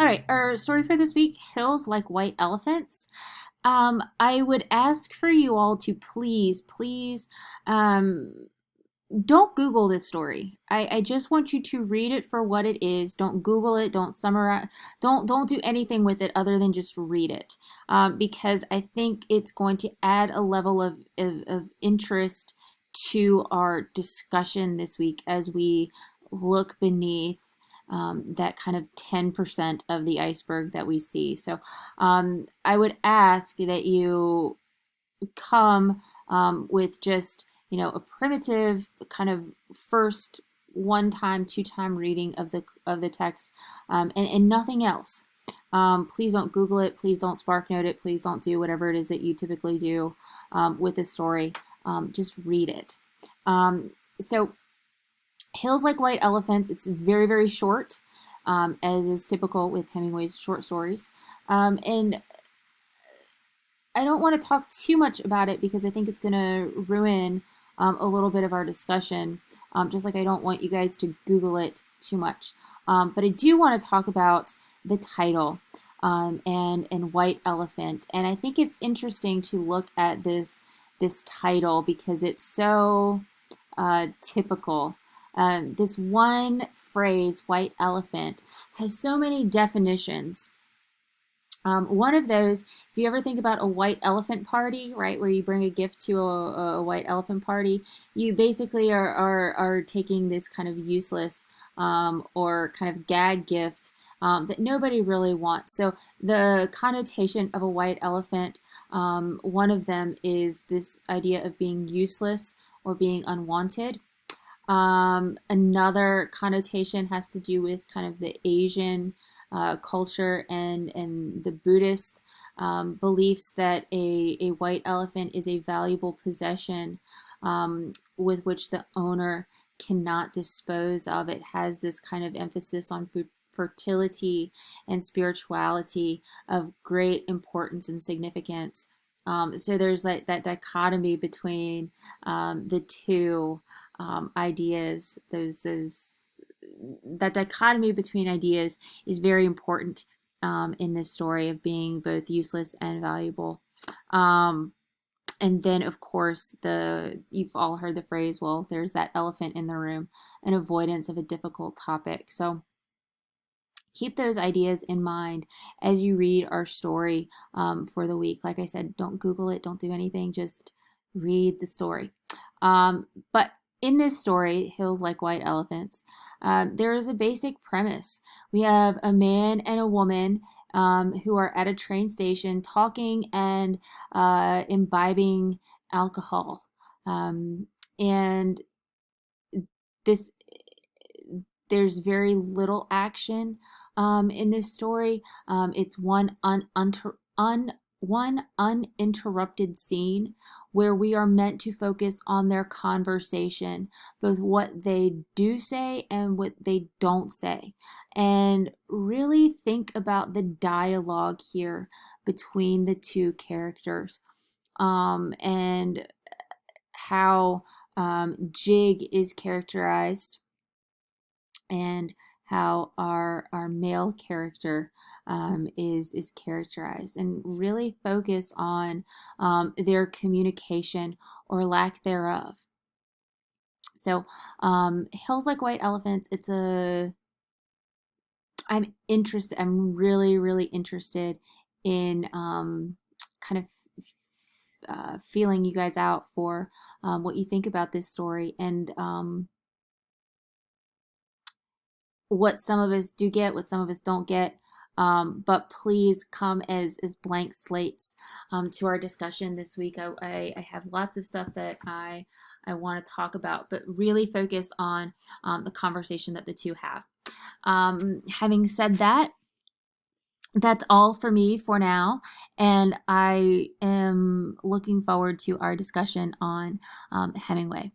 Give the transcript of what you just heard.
All right, our story for this week, Hills Like White Elephants. I would ask for you all to please, um, don't Google this story. I just want you to read it for what it is. Don't Google it. Don't summarize. Don't do anything with it other than just read it, because I think it's going to add a level of interest to our discussion this week as we look beneath that kind of 10% of the iceberg that we see. So I would ask that you come with just a primitive kind of first one-time, two-time reading of the text, and nothing else. Please don't Google it. Please don't SparkNote it. Please don't do whatever it is that you typically do with the story. Just read it. So Hills Like White Elephants, it's very short, as is typical with Hemingway's short stories. And I don't want to talk too much about it because I think it's going to ruin a little bit of our discussion, just like I don't want you guys to Google it too much. But I do want to talk about the title, and White Elephant. And I think it's interesting to look at this title because it's so typical. This one phrase, white elephant, has so many definitions. One of those, if you ever think about a white elephant party, right, where you bring a gift to a white elephant party, you basically are taking this kind of useless or kind of gag gift that nobody really wants. So the connotation of a white elephant, one of them is this idea of being useless or being unwanted. Another connotation has to do with kind of the Asian culture and the Buddhist beliefs that a white elephant is a valuable possession with which the owner cannot dispose of. It has this kind of emphasis on fertility and spirituality of great importance and significance. So there's that dichotomy between the two ideas. That dichotomy between ideas is very important in this story of being both useless and valuable. And then, of course, you've all heard the phrase, well, there's that elephant in the room, an avoidance of a difficult topic. So keep those ideas in mind as you read our story for the week. Like I said, don't Google it, don't do anything, just read the story. But in this story, Hills Like White Elephants, there is a basic premise. We have a man and a woman who are at a train station talking and imbibing alcohol. And this there's very little action in this story. It's one uninterrupted scene where we are meant to focus on their conversation, both what they do say and what they don't say, and really think about the dialogue here between the two characters, and how Jig is characterized and how our male character is characterized, and really focus on their communication or lack thereof. So Hills Like White Elephants, I'm really interested in kind of feeling you guys out for what you think about this story, and what some of us do get, what some of us don't get. But please come as blank slates to our discussion this week. I have lots of stuff that I want to talk about, but really focus on the conversation that the two have. Having said that, that's all for me for now, and I am looking forward to our discussion on Hemingway.